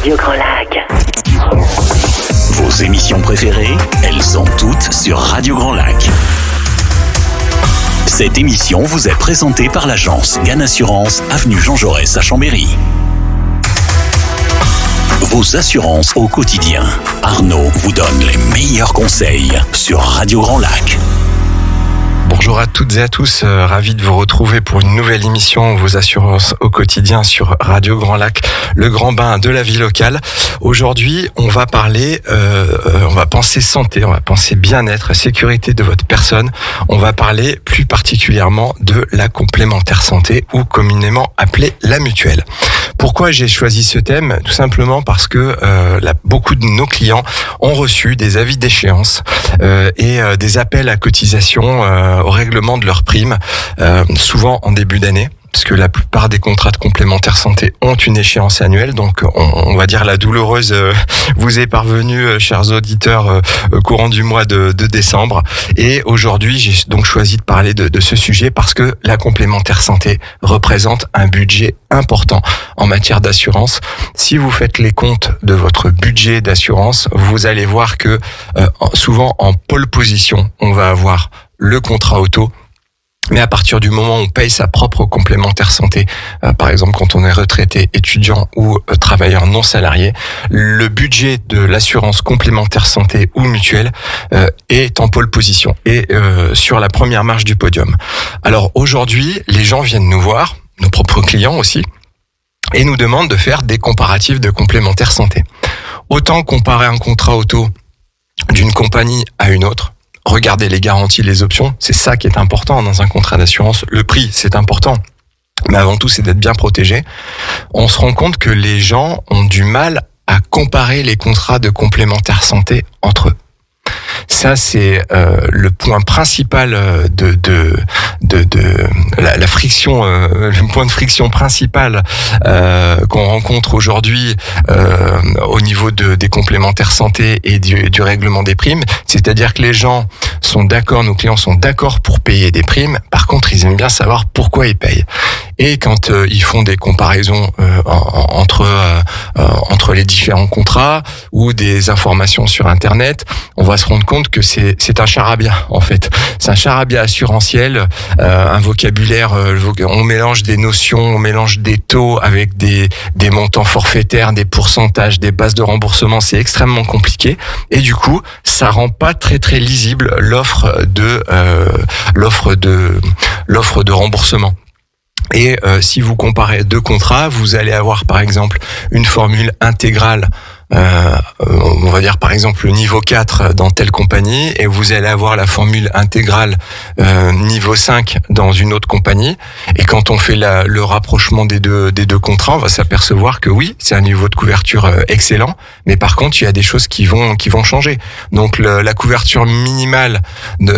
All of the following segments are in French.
Radio Grand Lac. Vos émissions préférées, elles sont toutes sur Radio Grand Lac. Cette émission vous est présentée par l'agence Gann Assurance, avenue Jean Jaurès à Chambéry. Vos assurances au quotidien. Arnaud vous donne les meilleurs conseils sur Radio Grand Lac. Bonjour à toutes et à tous, ravi de vous retrouver pour une nouvelle émission Vos assurances au quotidien sur Radio Grand Lac, le grand bain de la vie locale. Aujourd'hui, on va parler, on va penser santé, on va penser bien-être, sécurité de votre personne. On va parler plus particulièrement de la complémentaire santé ou communément appelée la mutuelle. Pourquoi j'ai choisi ce thème ? Tout simplement parce que beaucoup de nos clients ont reçu des avis d'échéance et des appels à cotisation au règlement de leurs primes, souvent en début d'année, parce que la plupart des contrats de complémentaire santé ont une échéance annuelle, donc on va dire la douloureuse vous est parvenue, chers auditeurs, courant du mois de décembre. Et aujourd'hui, j'ai donc choisi de parler de ce sujet parce que la complémentaire santé représente un budget important en matière d'assurance. Si vous faites les comptes de votre budget d'assurance, vous allez voir que souvent en pole position, on va avoir le contrat auto. Mais à partir du moment où on paye sa propre complémentaire santé, par exemple quand on est retraité, étudiant ou travailleur non salarié, le budget de l'assurance complémentaire santé ou mutuelle est en pole position et sur la première marche du podium. Alors aujourd'hui, les gens viennent nous voir, nos propres clients aussi, et nous demandent de faire des comparatifs de complémentaire santé. Autant comparer un contrat auto d'une compagnie à une autre, regardez les garanties, les options, c'est ça qui est important dans un contrat d'assurance. Le prix, c'est important, mais avant tout, c'est d'être bien protégé. On se rend compte que les gens ont du mal à comparer les contrats de complémentaire santé entre eux. Ça, c'est le point principal de la friction, le point de friction principal qu'on rencontre aujourd'hui au niveau des complémentaires santé et du règlement des primes. C'est-à-dire que les gens sont d'accord, nos clients sont d'accord pour payer des primes. Par contre, ils aiment bien savoir pourquoi ils payent. Et quand ils font des comparaisons entre les différents contrats ou des informations sur Internet, on va se rendre compte que c'est un charabia en fait. C'est un charabia assurantiel, un vocabulaire, on mélange des notions, on mélange des taux avec des montants forfaitaires, des pourcentages, des bases de remboursement, c'est extrêmement compliqué et du coup, ça rend pas très très lisible l'offre de remboursement. Et si vous comparez deux contrats, vous allez avoir par exemple une formule intégrale, on va dire par exemple le niveau 4 dans telle compagnie, et vous allez avoir la formule intégrale niveau 5 dans une autre compagnie. Et quand on fait le rapprochement des deux contrats, on va s'apercevoir que oui, c'est un niveau de couverture excellent, mais par contre il y a des choses qui vont changer. Donc la couverture minimale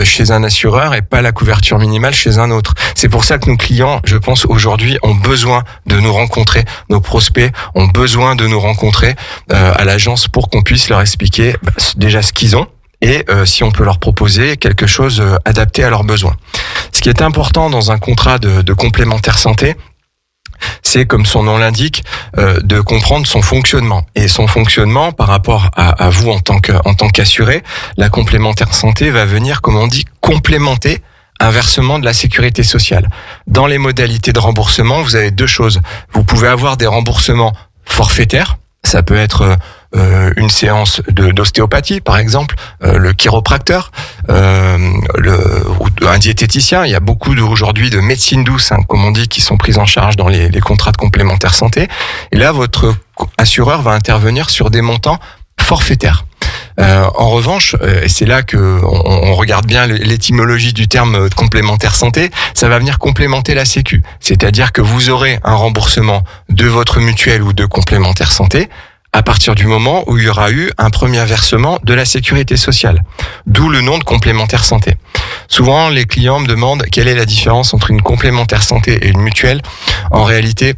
chez un assureur et pas la couverture minimale chez un autre. C'est pour ça que nos clients, je pense aujourd'hui, ont besoin de nous rencontrer, nos prospects ont besoin de nous rencontrer à l'agence pour qu'on puisse leur expliquer déjà ce qu'ils ont et si on peut leur proposer quelque chose adapté à leurs besoins. Ce qui est important dans un contrat de complémentaire santé, c'est, comme son nom l'indique, de comprendre son fonctionnement. Et son fonctionnement par rapport à vous en tant qu'assuré, la complémentaire santé va venir, comme on dit, complémenter un versement de la sécurité sociale. Dans les modalités de remboursement, vous avez deux choses. Vous pouvez avoir des remboursements forfaitaires. Ça peut être une séance d'ostéopathie, par exemple, le chiropracteur, un diététicien. Il y a beaucoup aujourd'hui de médecine douce, comme on dit, qui sont prises en charge dans les contrats de complémentaire santé. Et là, votre assureur va intervenir sur des montants forfaitaires. En revanche, et c'est là que on regarde bien l'étymologie du terme complémentaire santé, ça va venir complémenter la sécu. C'est-à-dire que vous aurez un remboursement de votre mutuelle ou de complémentaire santé à partir du moment où il y aura eu un premier versement de la sécurité sociale. D'où le nom de complémentaire santé. Souvent, les clients me demandent quelle est la différence entre une complémentaire santé et une mutuelle. En réalité,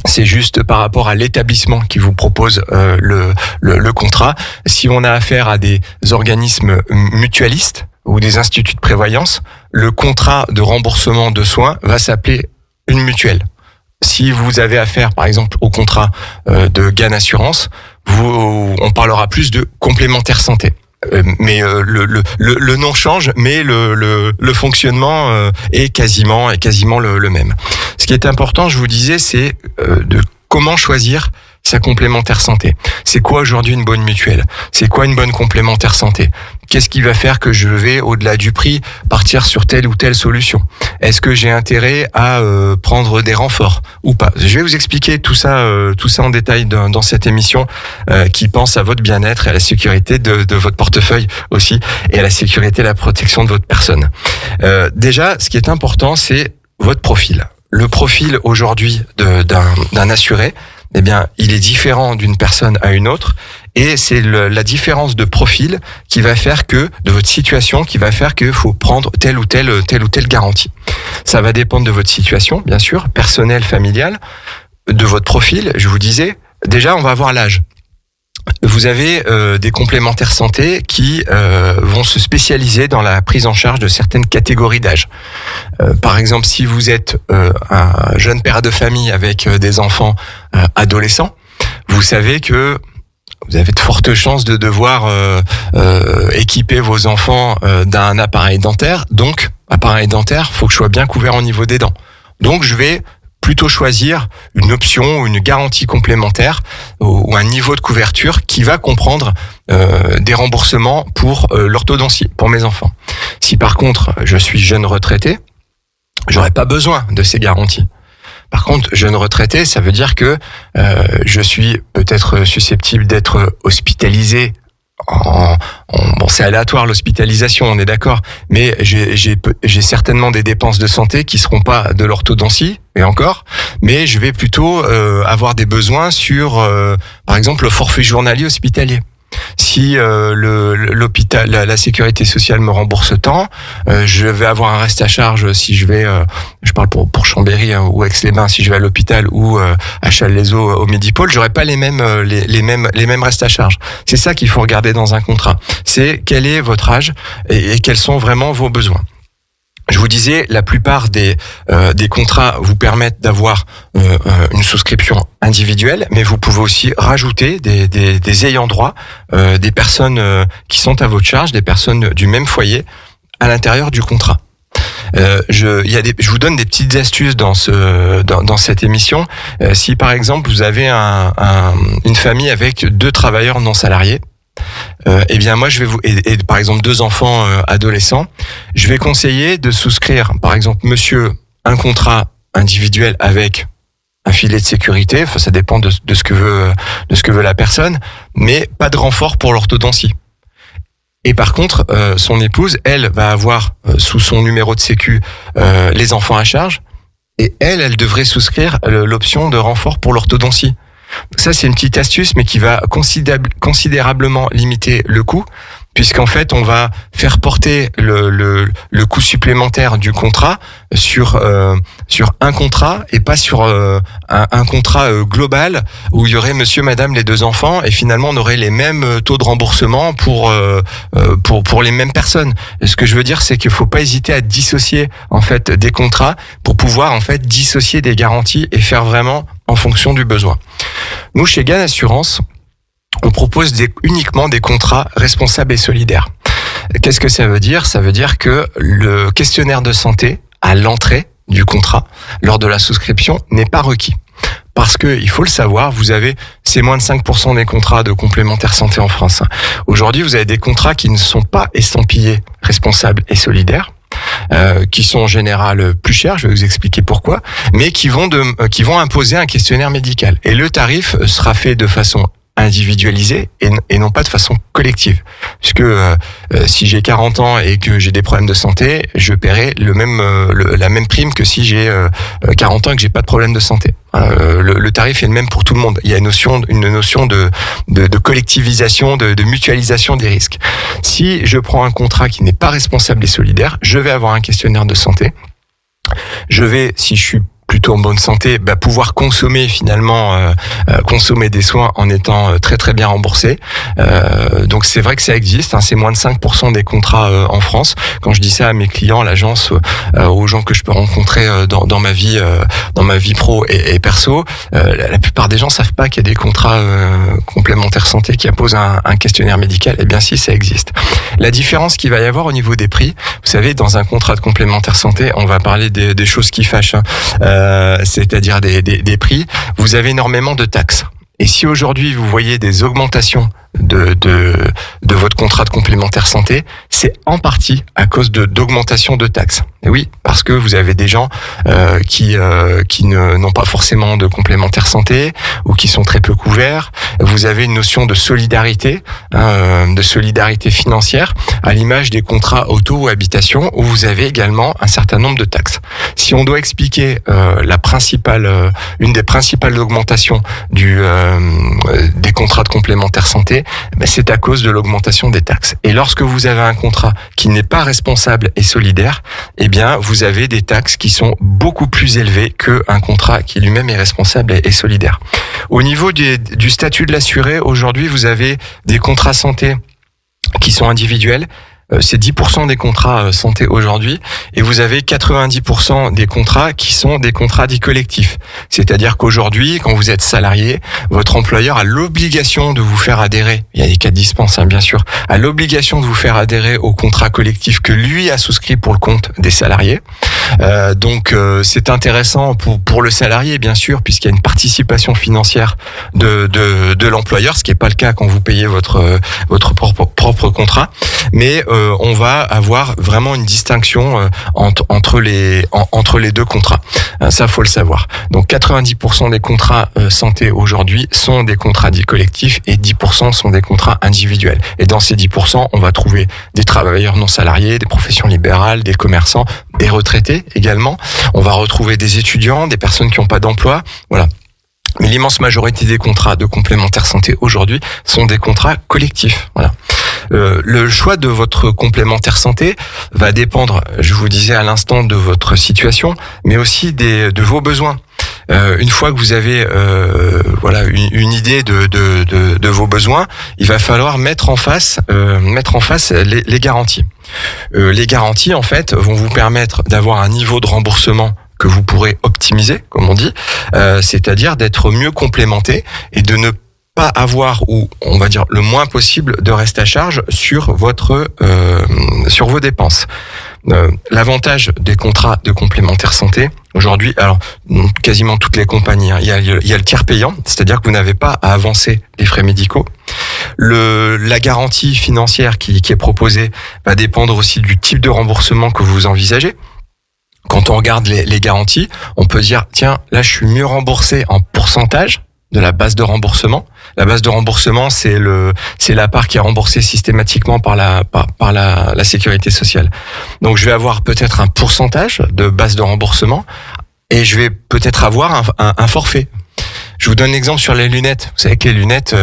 c'est juste par rapport à l'établissement qui vous propose le contrat. Si on a affaire à des organismes mutualistes ou des instituts de prévoyance, le contrat de remboursement de soins va s'appeler une mutuelle. si vous avez affaire, par exemple, au contrat de GAN Assurance, on parlera plus de complémentaire santé. Mais le nom change, mais le fonctionnement est quasiment le même. Ce qui est important, je vous disais, c'est de comment choisir sa complémentaire santé. C'est quoi aujourd'hui une bonne mutuelle? C'est quoi une bonne complémentaire santé? Qu'est-ce qui va faire que je vais, au-delà du prix, partir sur telle ou telle solution? Est-ce que j'ai intérêt à prendre des renforts ou pas? Je vais vous expliquer tout ça en détail dans cette émission qui pense à votre bien-être et à la sécurité de votre portefeuille aussi, et à la sécurité et la protection de votre personne. Déjà, ce qui est important, c'est votre profil. Le profil aujourd'hui d'un assuré, eh bien, il est différent d'une personne à une autre, et c'est la différence de profil qui va faire que, de votre situation, qui va faire qu'il faut prendre telle ou telle garantie. Ça va dépendre de votre situation, bien sûr, personnelle, familiale, de votre profil. Je vous disais, déjà, on va avoir l'âge. Vous avez des complémentaires santé qui vont se spécialiser dans la prise en charge de certaines catégories d'âge. Par exemple, si vous êtes un jeune père de famille avec des enfants adolescents, vous savez que vous avez de fortes chances de devoir équiper vos enfants d'un appareil dentaire. Donc, appareil dentaire, faut que je sois bien couvert au niveau des dents. Donc, je vais plutôt choisir une option ou une garantie complémentaire ou un niveau de couverture qui va comprendre des remboursements pour l'orthodontie pour mes enfants. Si par contre je suis jeune retraité, j'aurais pas besoin de ces garanties. Par contre, jeune retraité, ça veut dire que je suis peut-être susceptible d'être hospitalisé. Bon, c'est aléatoire l'hospitalisation, on est d'accord, mais j'ai certainement des dépenses de santé qui seront pas de l'orthodontie, et encore, mais je vais plutôt avoir des besoins sur, par exemple, le forfait journalier hospitalier. Si l'hôpital, la sécurité sociale me rembourse tant, je vais avoir un reste à charge si je vais, je parle pour Chambéry ou Aix-les-Bains, si je vais à l'hôpital ou à Challes-les-Eaux au Medipôle, j'aurai pas les mêmes restes à charge. C'est ça qu'il faut regarder dans un contrat. C'est quel est votre âge et quels sont vraiment vos besoins. Je vous disais, la plupart des contrats vous permettent d'avoir une souscription individuelle, mais vous pouvez aussi rajouter des ayants droit, des personnes qui sont à votre charge, des personnes du même foyer à l'intérieur du contrat. Je vous donne des petites astuces dans cette émission. Si par exemple vous avez une famille avec 2 travailleurs non salariés, eh bien moi je vais et par exemple 2 enfants adolescents, je vais conseiller de souscrire par exemple monsieur un contrat individuel avec un filet de sécurité, enfin ça dépend de ce que veut la personne, mais pas de renfort pour l'orthodontie. Et par contre son épouse, elle va avoir sous son numéro de sécu les enfants à charge, et elle devrait souscrire l'option de renfort pour l'orthodontie. Ça, c'est une petite astuce, mais qui va considérablement limiter le coût, puisqu'en fait, on va faire porter le coût supplémentaire du contrat sur un contrat et pas sur un contrat global où il y aurait monsieur, madame, les 2 enfants, et finalement, on aurait les mêmes taux de remboursement pour les mêmes personnes. Et ce que je veux dire, c'est qu'il faut pas hésiter à dissocier en fait des contrats pour pouvoir en fait dissocier des garanties et faire vraiment en fonction du besoin. Nous, chez GAN Assurance, on propose uniquement des contrats responsables et solidaires. Qu'est-ce que ça veut dire? Ça veut dire que le questionnaire de santé à l'entrée du contrat, lors de la souscription, n'est pas requis. Parce que, il faut le savoir, c'est moins de 5% des contrats de complémentaire santé en France. Aujourd'hui, vous avez des contrats qui ne sont pas estampillés responsables et solidaires, qui sont en général plus chers, je vais vous expliquer pourquoi, mais qui vont imposer un questionnaire médical. Et le tarif sera fait de façon individualisée et non pas de façon collective. Puisque si j'ai 40 ans et que j'ai des problèmes de santé, je paierai la même prime que si j'ai 40 ans et que j'ai pas de problème de santé. Le tarif est le même pour tout le monde. Il y a une notion de collectivisation, de mutualisation des risques. Si je prends un contrat qui n'est pas responsable et solidaire, je vais avoir un questionnaire de santé. Si je suis plutôt en bonne santé, pouvoir consommer finalement consommer des soins en étant très très bien remboursé. Donc c'est vrai que ça existe, hein, c'est moins de 5% des contrats en France. Quand je dis ça à mes clients, à l'agence, aux gens que je peux rencontrer dans ma vie pro et perso, la plupart des gens savent pas qu'il y a des contrats complémentaires santé qui imposent un questionnaire médical. Eh bien si, ça existe. La différence qu'il va y avoir au niveau des prix, vous savez, dans un contrat de complémentaire santé, on va parler des choses qui fâchent, hein. C'est-à-dire des prix, vous avez énormément de taxes. Et si aujourd'hui vous voyez des augmentations de votre contrat de complémentaire santé, c'est en partie à cause d'augmentation de taxes. Et oui, parce que vous avez des gens qui n'ont pas forcément de complémentaire santé ou qui sont très peu couverts. Vous avez une notion de solidarité, de solidarité financière, à l'image des contrats auto ou habitation, où vous avez également un certain nombre de taxes. Si on doit expliquer une des principales augmentations des contrats de complémentaire santé, c'est à cause de l'augmentation des taxes. Et lorsque vous avez un contrat qui n'est pas responsable et solidaire, eh bien, vous avez des taxes qui sont beaucoup plus élevées qu'un contrat qui lui-même est responsable et solidaire. Au niveau du statut de l'assuré, aujourd'hui, vous avez des contrats santé qui sont individuels. C'est 10% des contrats santé aujourd'hui, et vous avez 90% des contrats qui sont des contrats dits collectifs. C'est-à-dire qu'aujourd'hui, quand vous êtes salarié, votre employeur a l'obligation de vous faire adhérer, il y a des cas de dispense, hein, bien sûr, a l'obligation de vous faire adhérer au contrat collectif que lui a souscrit pour le compte des salariés. Donc c'est intéressant pour le salarié, bien sûr, puisqu'il y a une participation financière de l'employeur, ce qui n'est pas le cas quand vous payez votre propre contrat, mais on va avoir vraiment une distinction entre les deux contrats. Ça, faut le savoir. Donc 90% des contrats santé aujourd'hui sont des contrats dits collectifs et 10% sont des contrats individuels. Et dans ces 10%, on va trouver des travailleurs non salariés, des professions libérales, des commerçants, des retraités également. On va retrouver des étudiants, des personnes qui n'ont pas d'emploi. Voilà. Mais l'immense majorité des contrats de complémentaire santé aujourd'hui sont des contrats collectifs. Voilà. Le choix de votre complémentaire santé va dépendre, je vous disais à l'instant, de votre situation, mais aussi de vos besoins. Une fois que vous avez une idée de vos besoins, il va falloir mettre en face les garanties. Les garanties, en fait, vont vous permettre d'avoir un niveau de remboursement que vous pourrez optimiser, comme on dit, c'est-à-dire d'être mieux complémenté et de ne pas avoir, ou on va dire le moins possible, de reste à charge sur sur vos dépenses. L'avantage des contrats de complémentaire santé aujourd'hui, alors quasiment toutes les compagnies, hein, il y a le tiers payant, c'est-à-dire que vous n'avez pas à avancer les frais médicaux. La garantie financière qui est proposée va dépendre aussi du type de remboursement que vous envisagez. Quand on regarde les garanties, on peut dire, tiens, là je suis mieux remboursé en pourcentage de la base de remboursement. La base de remboursement, c'est la part qui est remboursée systématiquement par la sécurité sociale. Donc je vais avoir peut-être un pourcentage de base de remboursement et je vais peut-être avoir un forfait. Je vous donne un exemple sur les lunettes. Vous savez que les lunettes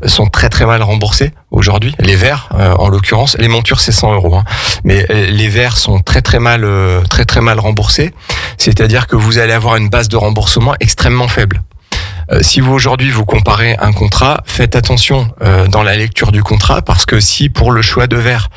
sont très très mal remboursées aujourd'hui. Les verres, en l'occurrence, les montures c'est 100 €, hein. Mais les verres sont très très mal remboursés. C'est-à-dire que vous allez avoir une base de remboursement extrêmement faible. Si vous aujourd'hui vous comparez un contrat, faites attention dans la lecture du contrat, parce que si pour le choix de verre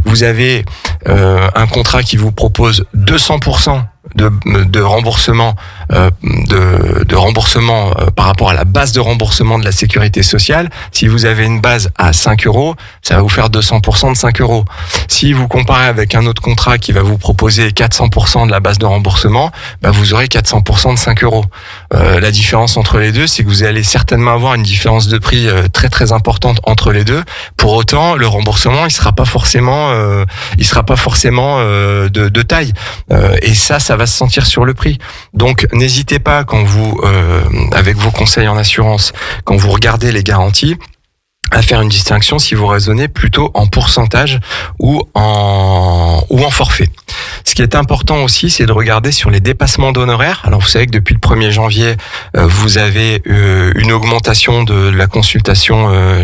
vous avez un contrat qui vous propose 200% de remboursement de remboursement par rapport à la base de remboursement de la sécurité sociale, si vous avez une base à 5 €, ça va vous faire 200% de 5 €. Si vous comparez avec un autre contrat qui va vous proposer 400% de la base de remboursement, vous aurez 400% de 5 €. La différence entre les deux, c'est que vous allez certainement avoir une différence de prix très très importante entre les deux. Pour autant, le remboursement, il sera pas forcément de taille. Et ça va se sentir sur le prix. Donc, n'hésitez pas quand vous, avec vos conseils en assurance, quand vous regardez les garanties, à faire une distinction si vous raisonnez plutôt en pourcentage ou en forfait. Ce qui est important aussi, c'est de regarder sur les dépassements d'honoraires. Alors, vous savez que depuis le 1er janvier, vous avez une augmentation de la consultation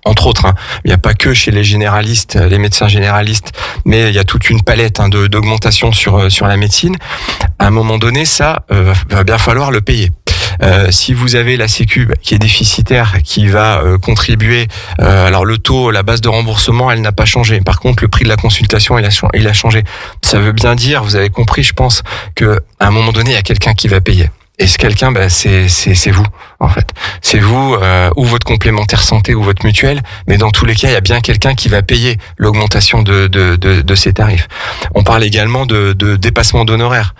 entre autres, il n'y a pas que chez les généralistes, les médecins généralistes, mais il y a toute une palette d'augmentation sur la médecine. À un moment donné, ça va bien falloir le payer. Si vous avez la Sécu qui est déficitaire, qui va contribuer, alors le taux, la base de remboursement, elle n'a pas changé. Par contre, le prix de la consultation, il a changé. Ça veut bien dire, vous avez compris, je pense, que à un moment donné, il y a quelqu'un qui va payer. Et ce quelqu'un, c'est vous, en fait. C'est vous, ou votre complémentaire santé, ou votre mutuelle. Mais dans tous les cas, il y a bien quelqu'un qui va payer l'augmentation de ces tarifs. On parle également de dépassement d'honoraires.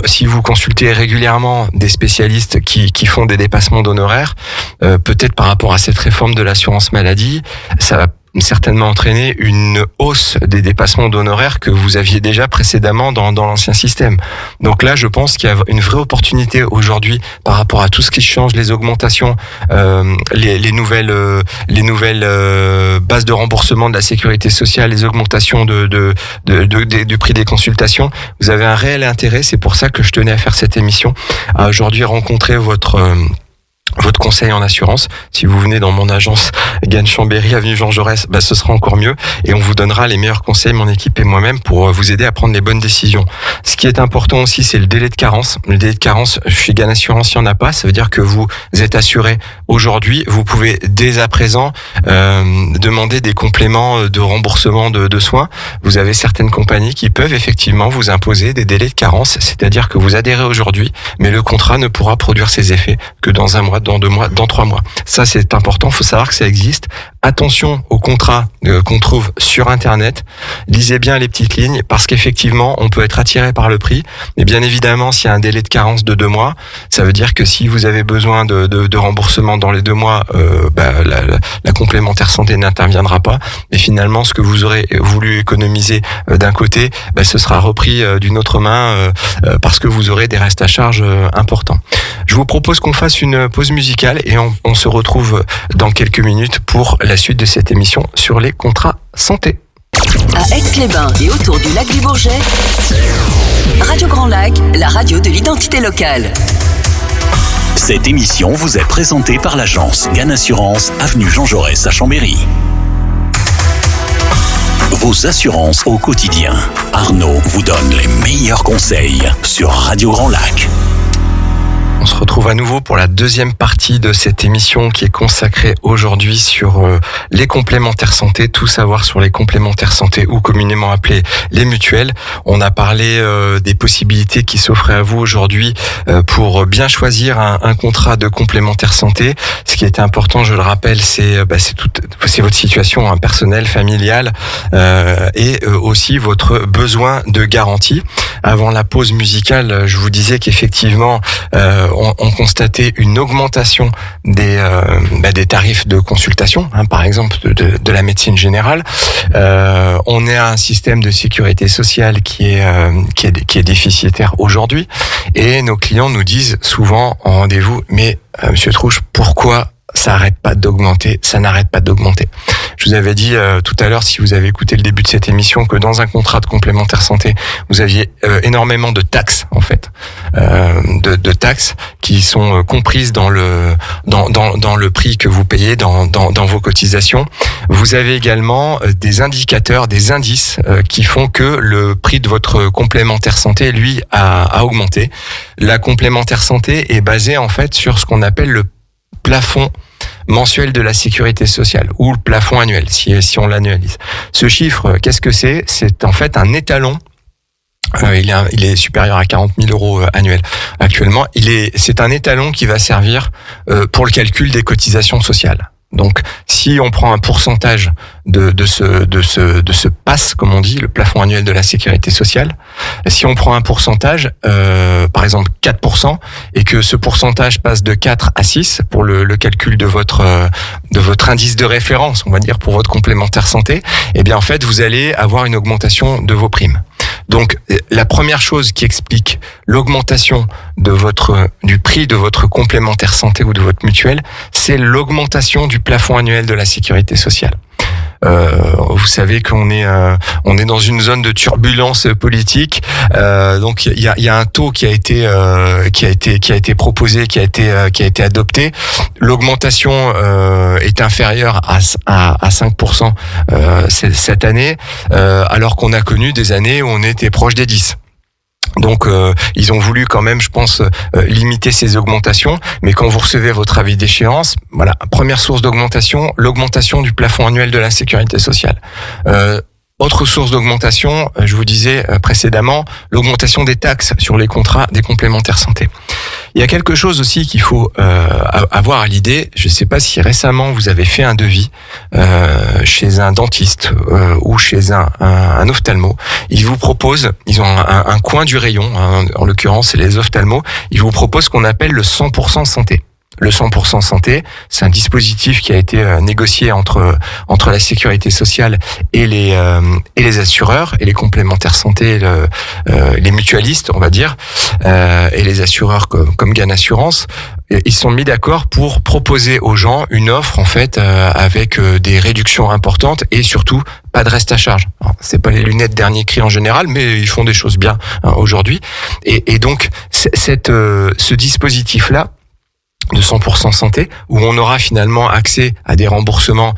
Si vous consultez régulièrement des spécialistes qui font des dépassements d'honoraires, peut-être par rapport à cette réforme de l'assurance maladie, ça va certainement entraîner une hausse des dépassements d'honoraires que vous aviez déjà précédemment dans l'ancien système. Donc là, je pense qu'il y a une vraie opportunité aujourd'hui par rapport à tout ce qui change, les augmentations, les nouvelles bases de remboursement de la sécurité sociale, les augmentations du prix des consultations. Vous avez un réel intérêt, c'est pour ça que je tenais à faire cette émission, à aujourd'hui rencontrer votre conseil en assurance. Si vous venez dans mon agence Gannes-Chambéry, avenue Jean Jaurès, ce sera encore mieux et on vous donnera les meilleurs conseils, mon équipe et moi-même, pour vous aider à prendre les bonnes décisions. Ce qui est important aussi, c'est le délai de carence. Le délai de carence, chez Gannes Assurance, il n'y en a pas. Ça veut dire que vous êtes assuré aujourd'hui. Vous pouvez dès à présent demander des compléments de remboursement de soins. Vous avez certaines compagnies qui peuvent effectivement vous imposer des délais de carence, c'est-à-dire que vous adhérez aujourd'hui, mais le contrat ne pourra produire ses effets que dans un mois, dans 2 mois, dans 3 mois. Ça, c'est important. Il faut savoir que ça existe. Attention aux contrats qu'on trouve sur Internet. Lisez bien les petites lignes parce qu'effectivement, on peut être attiré par le prix. Mais bien évidemment, s'il y a un délai de carence de 2 mois, ça veut dire que si vous avez besoin de remboursement dans les 2 mois, la complémentaire santé n'interviendra pas. Et finalement, ce que vous aurez voulu économiser d'un côté, ce sera repris d'une autre main parce que vous aurez des restes à charge importants. Je vous propose qu'on fasse une pause musicale et on se retrouve dans quelques minutes pour la suite de cette émission sur les contrats santé. À Aix-les-Bains et autour du lac du Bourget, Radio Grand Lac, la radio de l'identité locale. Cette émission vous est présentée par l'agence Gannes Assurance, avenue Jean Jaurès à Chambéry. Vos assurances au quotidien. Arnaud vous donne les meilleurs conseils sur Radio Grand Lac. On se retrouve à nouveau pour la deuxième partie de cette émission qui est consacrée aujourd'hui sur les complémentaires santé, tout savoir sur les complémentaires santé ou communément appelés les mutuelles. On a parlé des possibilités qui s'offraient à vous aujourd'hui pour bien choisir un contrat de complémentaire santé. Ce qui était important, je le rappelle, c'est votre situation personnelle, familiale et aussi votre besoin de garantie. Avant la pause musicale, je vous disais qu'effectivement on constatait une augmentation des tarifs de consultation, par exemple de la médecine générale. On est à un système de sécurité sociale qui est déficitaire aujourd'hui, et nos clients nous disent souvent en rendez-vous, mais Monsieur Trouche, pourquoi ça n'arrête pas d'augmenter, ça n'arrête pas d'augmenter. Je vous avais dit tout à l'heure, si vous avez écouté le début de cette émission, que dans un contrat de complémentaire santé, vous aviez énormément de taxes, en fait, de taxes qui sont comprises dans le prix que vous payez, dans vos cotisations. Vous avez également des indicateurs, des indices qui font que le prix de votre complémentaire santé, lui, a augmenté. La complémentaire santé est basée, en fait, sur ce qu'on appelle le plafond mensuel de la sécurité sociale ou le plafond annuel si on l'annualise. Ce chiffre, qu'est-ce que c'est ? C'est en fait un étalon. Il est supérieur à 40 000 euros annuels actuellement. C'est un étalon qui va servir pour le calcul des cotisations sociales. Donc, si on prend un pourcentage de ce PAS, comme on dit, le plafond annuel de la sécurité sociale, si on prend un pourcentage, par exemple 4%, et que ce pourcentage passe de 4 à 6 pour le calcul de votre indice de référence, on va dire, pour votre complémentaire santé, eh bien, en fait, vous allez avoir une augmentation de vos primes. Donc, la première chose qui explique l'augmentation du prix de votre complémentaire santé ou de votre mutuelle, c'est l'augmentation du plafond annuel de la sécurité sociale. Vous savez qu'on est dans une zone de turbulence politique, donc il y a un taux qui a été proposé, qui a été adopté. L'augmentation est inférieure à 5% cette année, alors qu'on a connu des années où on était proche des 10%. Donc ils ont voulu quand même, je pense, limiter ces augmentations. Mais quand vous recevez votre avis d'échéance, voilà, première source d'augmentation, l'augmentation du plafond annuel de la sécurité sociale. Autre source d'augmentation, je vous disais précédemment, l'augmentation des taxes sur les contrats des complémentaires santé. Il y a quelque chose aussi qu'il faut avoir à l'idée. Je ne sais pas si récemment vous avez fait un devis chez un dentiste ou chez un ophtalmo. Ils vous proposent, ils ont un coin du rayon, en l'occurrence c'est les ophtalmos, ils vous proposent ce qu'on appelle le 100% santé. Le 100% santé, c'est un dispositif qui a été négocié entre la sécurité sociale et les assureurs et les complémentaires santé, les mutualistes, on va dire, et les assureurs comme Gain Assurance. Ils se sont mis d'accord pour proposer aux gens une offre en fait avec des réductions importantes et surtout pas de reste à charge. Alors, c'est pas les lunettes dernier cri en général, mais ils font des choses bien aujourd'hui. Et donc ce dispositif-là de 100% santé, où on aura finalement accès à des remboursements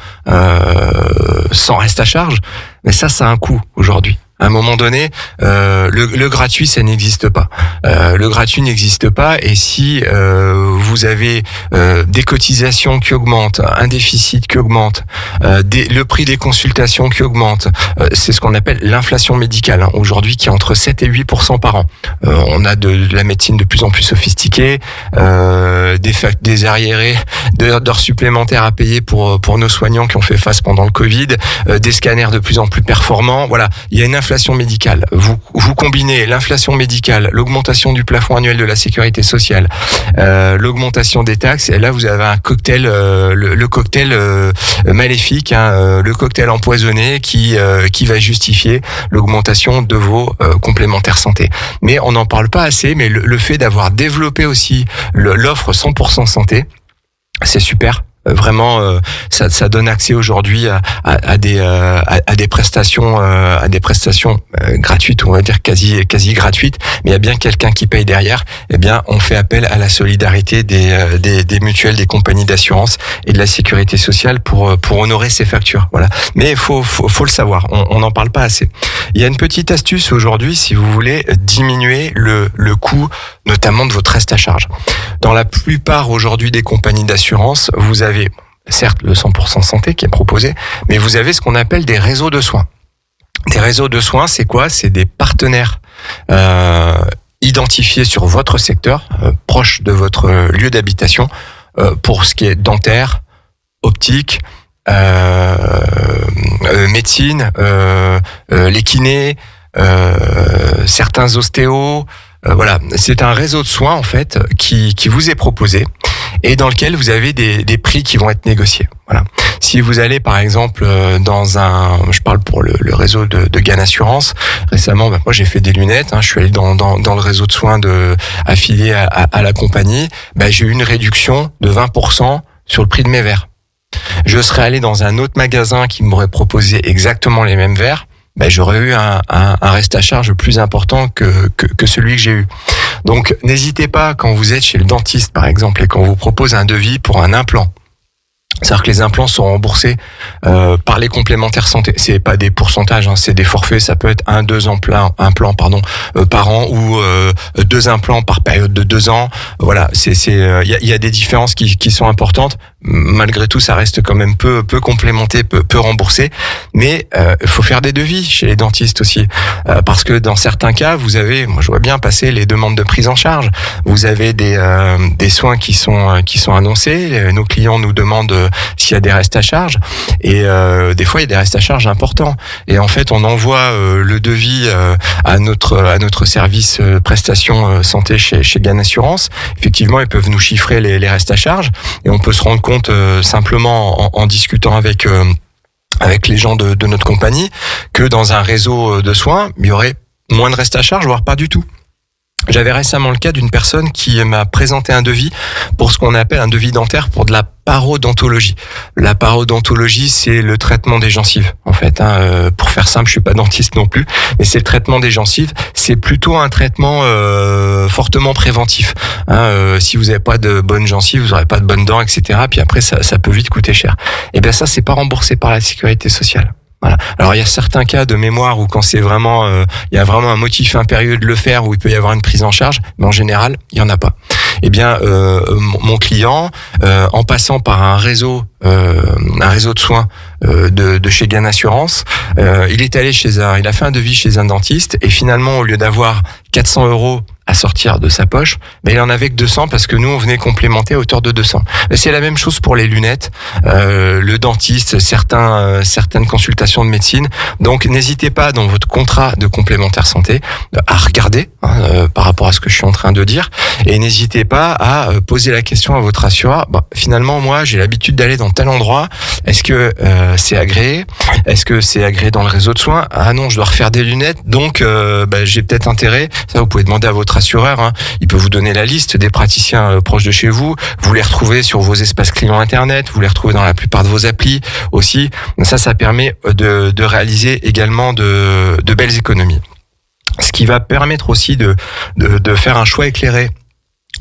sans reste à charge, mais ça a un coût aujourd'hui. À un moment donné, le gratuit, ça n'existe pas. Le gratuit n'existe pas, et si vous avez des cotisations qui augmentent, un déficit qui augmente, le prix des consultations qui augmente, c'est ce qu'on appelle l'inflation médicale, aujourd'hui, qui est entre 7 et 8% par an. On a de la médecine de plus en plus sophistiquée, des arriérés d'heures supplémentaires à payer pour nos soignants qui ont fait face pendant le Covid, des scanners de plus en plus performants. Voilà, il y a une inflation médicale. Vous combinez l'inflation médicale, l'augmentation du plafond annuel de la sécurité sociale, l'augmentation des taxes, et là vous avez un cocktail, le cocktail maléfique, le cocktail empoisonné qui va justifier l'augmentation de vos complémentaires santé. Mais on n'en parle pas assez, mais le fait d'avoir développé aussi l'offre 100% santé, c'est super. Vraiment, ça donne accès aujourd'hui à des prestations, gratuites, on va dire quasi gratuites. Mais il y a bien quelqu'un qui paye derrière. Eh bien, on fait appel à la solidarité des mutuelles, des compagnies d'assurance et de la sécurité sociale pour honorer ces factures. Voilà. Mais il faut le savoir. On n'en parle pas assez. Il y a une petite astuce aujourd'hui, si vous voulez diminuer le coût, notamment de votre reste à charge. Dans la plupart aujourd'hui des compagnies d'assurance, vous avez certes le 100% santé qui est proposé, mais vous avez ce qu'on appelle des réseaux de soins. Des réseaux de soins, c'est quoi ? C'est des partenaires identifiés sur votre secteur, proche de votre lieu d'habitation, pour ce qui est dentaire, optique, médecine, les kinés, certains ostéos. Voilà, c'est un réseau de soins en fait qui vous est proposé et dans lequel vous avez des prix qui vont être négociés. Voilà. Si vous allez par exemple je parle pour le réseau de Gain Assurance, récemment, moi j'ai fait des lunettes, je suis allé dans le réseau de soins affilié à la compagnie, j'ai eu une réduction de 20% sur le prix de mes verres. Je serais allé dans un autre magasin qui m'aurait proposé exactement les mêmes verres, j'aurais eu un reste à charge plus important que celui que j'ai eu. Donc, n'hésitez pas quand vous êtes chez le dentiste, par exemple, et qu'on vous propose un devis pour un implant. C'est-à-dire que les implants sont remboursés par les complémentaires santé. C'est pas des pourcentages, c'est des forfaits. Ça peut être 2 implants par an ou 2 implants par période de 2 ans. Voilà, il y a des différences qui sont importantes. Malgré tout, ça reste quand même peu complémenté, peu remboursé. Mais il faut faire des devis chez les dentistes aussi, parce que dans certains cas, vous avez, moi je vois bien passer les demandes de prise en charge. Vous avez des soins qui sont annoncés. Nos clients nous demandent s'il y a des restes à charge, et des fois il y a des restes à charge importants. Et en fait, on envoie le devis à notre service prestation santé chez Gain Assurance. Effectivement, ils peuvent nous chiffrer les restes à charge, et on peut se rendre compte simplement en discutant avec les gens de notre compagnie que dans un réseau de soins, il y aurait moins de reste à charge, voire pas du tout. J'avais récemment le cas d'une personne qui m'a présenté un devis pour ce qu'on appelle un devis dentaire pour de la parodontologie. La parodontologie, c'est le traitement des gencives. En fait, pour faire simple, je suis pas dentiste non plus, mais c'est le traitement des gencives. C'est plutôt un traitement fortement préventif. Si vous n'avez pas de bonnes gencives, vous n'aurez pas de bonnes dents, etc. Puis après, ça peut vite coûter cher. Et bien ça, c'est pas remboursé par la sécurité sociale. Voilà. Alors il y a certains cas de mémoire où quand c'est vraiment, il y a vraiment un motif impérieux de le faire, où il peut y avoir une prise en charge, mais en général il y en a pas. Eh bien, mon client, en passant par un réseau de soins de chez Gain Assurance, il est allé il a fait un devis chez un dentiste et finalement au lieu d'avoir 400 € à sortir de sa poche, mais il en avait que 200 parce que nous on venait complémenter à hauteur de 200. Mais c'est la même chose pour les lunettes, le dentiste, certaines consultations de médecine. Donc n'hésitez pas dans votre contrat de complémentaire santé à regarder par rapport à ce que je suis en train de dire, et n'hésitez pas à poser la question à votre assureur. Finalement moi j'ai l'habitude d'aller dans tel endroit, est-ce que c'est agréé, est-ce que c'est agréé dans le réseau de soins? Ah non, je dois refaire des lunettes, donc j'ai peut-être intérêt. Ça vous pouvez demander à votre assureur, il peut vous donner la liste des praticiens proches de chez vous. Vous les retrouvez sur vos espaces clients internet, vous les retrouvez dans la plupart de vos applis aussi. Ça permet de réaliser également de belles économies. Ce qui va permettre aussi de faire un choix éclairé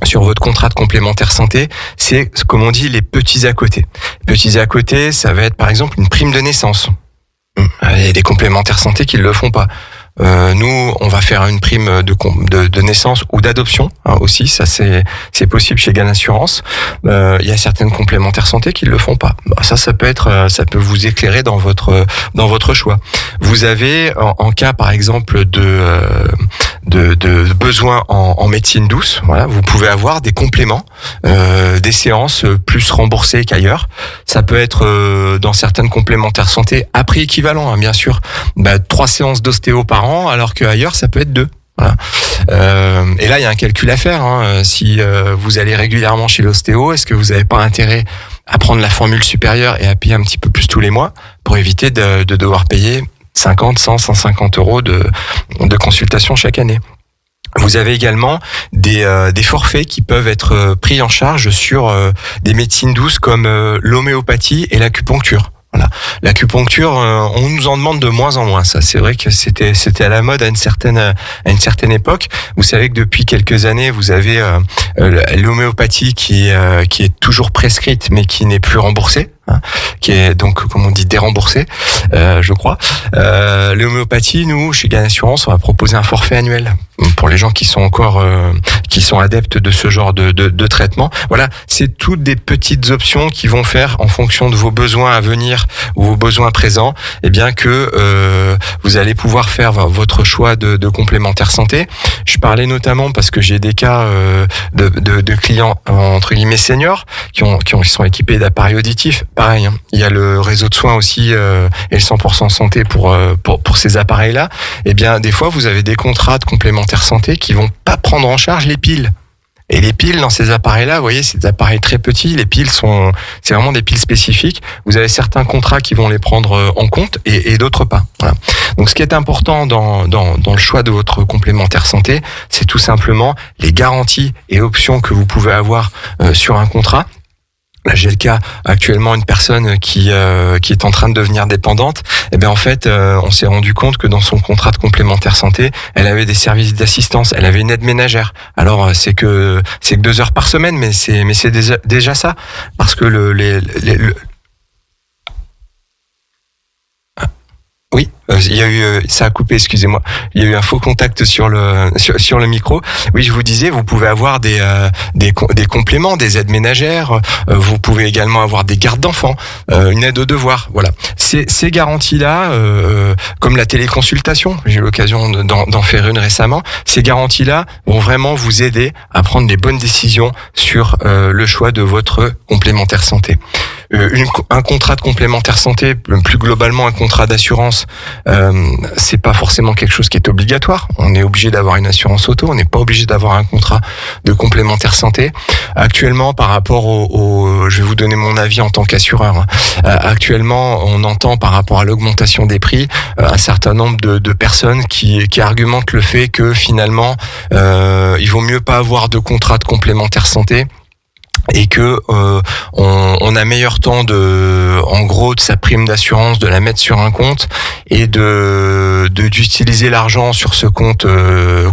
sur votre contrat de complémentaire santé, c'est, comme on dit, les petits à côté. Les petits à côté, ça va être par exemple une prime de naissance. Il y a des complémentaires santé qui ne le font pas. Nous, on va faire une prime de naissance ou d'adoption aussi. Ça, c'est possible chez Gain Assurance. Il y a certaines complémentaires santé qui ne le font pas. Ça peut vous éclairer dans votre choix. Vous avez en cas par exemple de besoin en médecine douce, voilà, vous pouvez avoir des compléments, des séances plus remboursées qu'ailleurs. Ça peut être dans certaines complémentaires santé à prix équivalent, bien sûr. 3 séances d'ostéo par an, alors qu'ailleurs ça peut être 2. Voilà. Et là il y a un calcul à faire. Si vous allez régulièrement chez l'ostéo, est-ce que vous n'avez pas intérêt à prendre la formule supérieure et à payer un petit peu plus tous les mois pour éviter de devoir payer 50, 100, 150 € de consultation chaque année. Vous avez également des forfaits qui peuvent être pris en charge sur des médecines douces comme l'homéopathie et l'acupuncture. Voilà. L'acupuncture, on nous en demande de moins en moins. Ça, c'est vrai que c'était à la mode à une certaine époque. Vous savez que depuis quelques années, vous avez l'homéopathie qui est toujours prescrite, mais qui n'est plus remboursée. Qui est donc, comme on dit, déremboursé, je crois. L'homéopathie, nous, chez Gain Assurance, on va proposer un forfait annuel pour les gens qui sont encore qui sont adeptes de ce genre de traitement. Voilà, c'est toutes des petites options qui vont faire, en fonction de vos besoins à venir ou vos besoins présents, eh bien que vous allez pouvoir faire votre choix de complémentaire santé. Je parlais notamment parce que j'ai des cas de clients entre guillemets seniors qui sont équipés d'appareils auditifs. Pareil, il y a le réseau de soins aussi et le 100% santé pour ces appareils-là. Eh bien, des fois, vous avez des contrats de complémentaire santé qui vont pas prendre en charge les piles. Et les piles dans ces appareils-là, vous voyez, c'est des appareils très petits. Les piles c'est vraiment des piles spécifiques. Vous avez certains contrats qui vont les prendre en compte et d'autres pas. Voilà. Donc, ce qui est important dans le choix de votre complémentaire santé, c'est tout simplement les garanties et options que vous pouvez avoir sur un contrat. Là, j'ai le cas actuellement une personne qui est en train de devenir dépendante. Et bien en fait, on s'est rendu compte que dans son contrat de complémentaire santé, elle avait des services d'assistance, elle avait une aide ménagère. Alors c'est que 2 heures par semaine, mais c'est déjà ça, parce que oui, il y a eu, ça a coupé, excusez-moi. Il y a eu un faux contact sur le micro. Oui, je vous disais, vous pouvez avoir des compléments, des aides ménagères. Vous pouvez également avoir des gardes d'enfants, une aide aux devoirs. Voilà. Ces garanties-là, comme la téléconsultation, j'ai eu l'occasion d'en faire une récemment. Ces garanties-là vont vraiment vous aider à prendre les bonnes décisions sur le choix de votre complémentaire santé. un contrat de complémentaire santé, plus globalement un contrat d'assurance, c'est pas forcément quelque chose qui est obligatoire. On est obligé d'avoir une assurance auto, on n'est pas obligé d'avoir un contrat de complémentaire santé. Actuellement, par rapport je vais vous donner mon avis en tant qu'assureur. Actuellement, on entend par rapport à l'augmentation des prix un certain nombre de personnes qui argumentent le fait que finalement, il vaut mieux pas avoir de contrat de complémentaire santé. Et que on a meilleur temps en gros de sa prime d'assurance de la mettre sur un compte et d'utiliser l'argent sur ce compte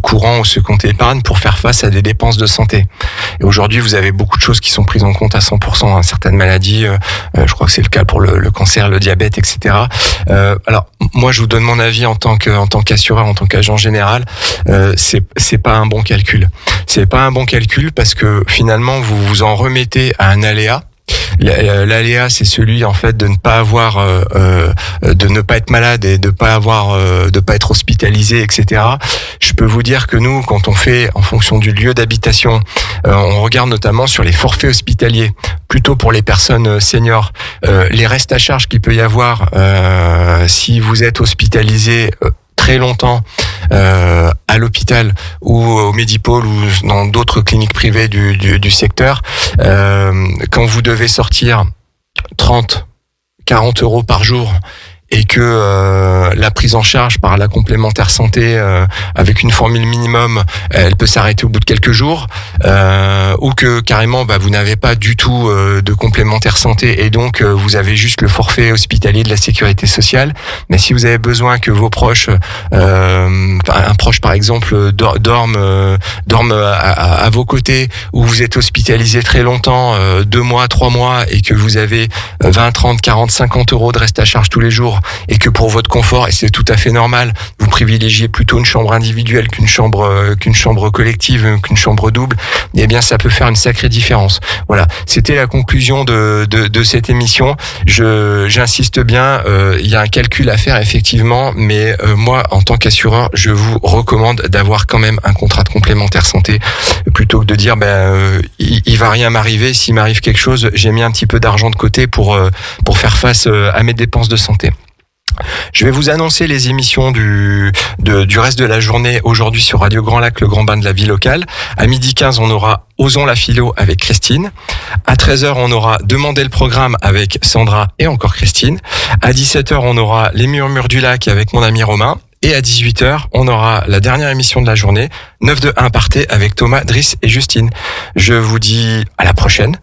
courant ou ce compte épargne pour faire face à des dépenses de santé. Et aujourd'hui, vous avez beaucoup de choses qui sont prises en compte à 100%, hein, certaines maladies, je crois que c'est le cas pour le cancer, le diabète, etc. Alors moi, je vous donne mon avis en tant qu'assureur, en tant qu'agent général, c'est pas un bon calcul. C'est pas un bon calcul parce que finalement vous vous en remettez à un aléa. L'aléa, c'est celui en fait de ne pas avoir, de ne pas être malade et de pas être hospitalisé, etc. Je peux vous dire que nous, quand on fait en fonction du lieu d'habitation, on regarde notamment sur les forfaits hospitaliers, plutôt pour les personnes seniors, les restes à charge qu'il peut y avoir si vous êtes hospitalisé très longtemps à l'hôpital ou au Medipôle ou dans d'autres cliniques privées du secteur, quand vous devez sortir 30, 40 euros par jour et que la prise en charge par la complémentaire santé avec une formule minimum, elle peut s'arrêter au bout de quelques jours, ou que carrément vous n'avez pas du tout de complémentaire santé et donc vous avez juste le forfait hospitalier de la sécurité sociale. Mais si vous avez besoin que vos proches, un proche par exemple dorme à vos côtés, ou vous êtes hospitalisé très longtemps, 2 mois, 3 mois, et que vous avez 20, 30, 40, 50 euros de reste à charge tous les jours, et que pour votre confort, et c'est tout à fait normal, vous privilégiez plutôt une chambre individuelle qu'une chambre collective, qu'une chambre double, eh bien ça peut faire une sacrée différence. Voilà, c'était la conclusion de cette émission. J'insiste bien, il y a un calcul à faire effectivement, mais moi en tant qu'assureur, je vous recommande d'avoir quand même un contrat de complémentaire santé plutôt que de dire il va rien m'arriver, s'il m'arrive quelque chose, j'ai mis un petit peu d'argent de côté pour faire face à mes dépenses de santé. Je vais vous annoncer les émissions du reste de la journée aujourd'hui sur Radio Grand Lac, le grand bain de la vie locale. À 12h15, on aura Osons la philo avec Christine. À 13h, on aura Demandez le programme avec Sandra et encore Christine. À 17h, on aura Les Murmures du Lac avec mon ami Romain. Et à 18h, on aura la dernière émission de la journée, 9 de 1 Partez avec Thomas, Driss et Justine. Je vous dis à la prochaine,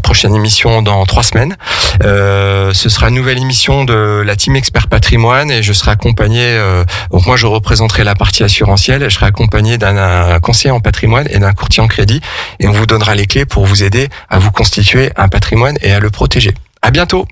prochaine émission dans 3 semaines. Ce sera une nouvelle émission de la team Expert Patrimoine et je serai accompagné, donc moi je représenterai la partie assurantielle, je serai accompagné d'un conseiller en patrimoine et d'un courtier en crédit et on vous donnera les clés pour vous aider à vous constituer un patrimoine et à le protéger. À bientôt!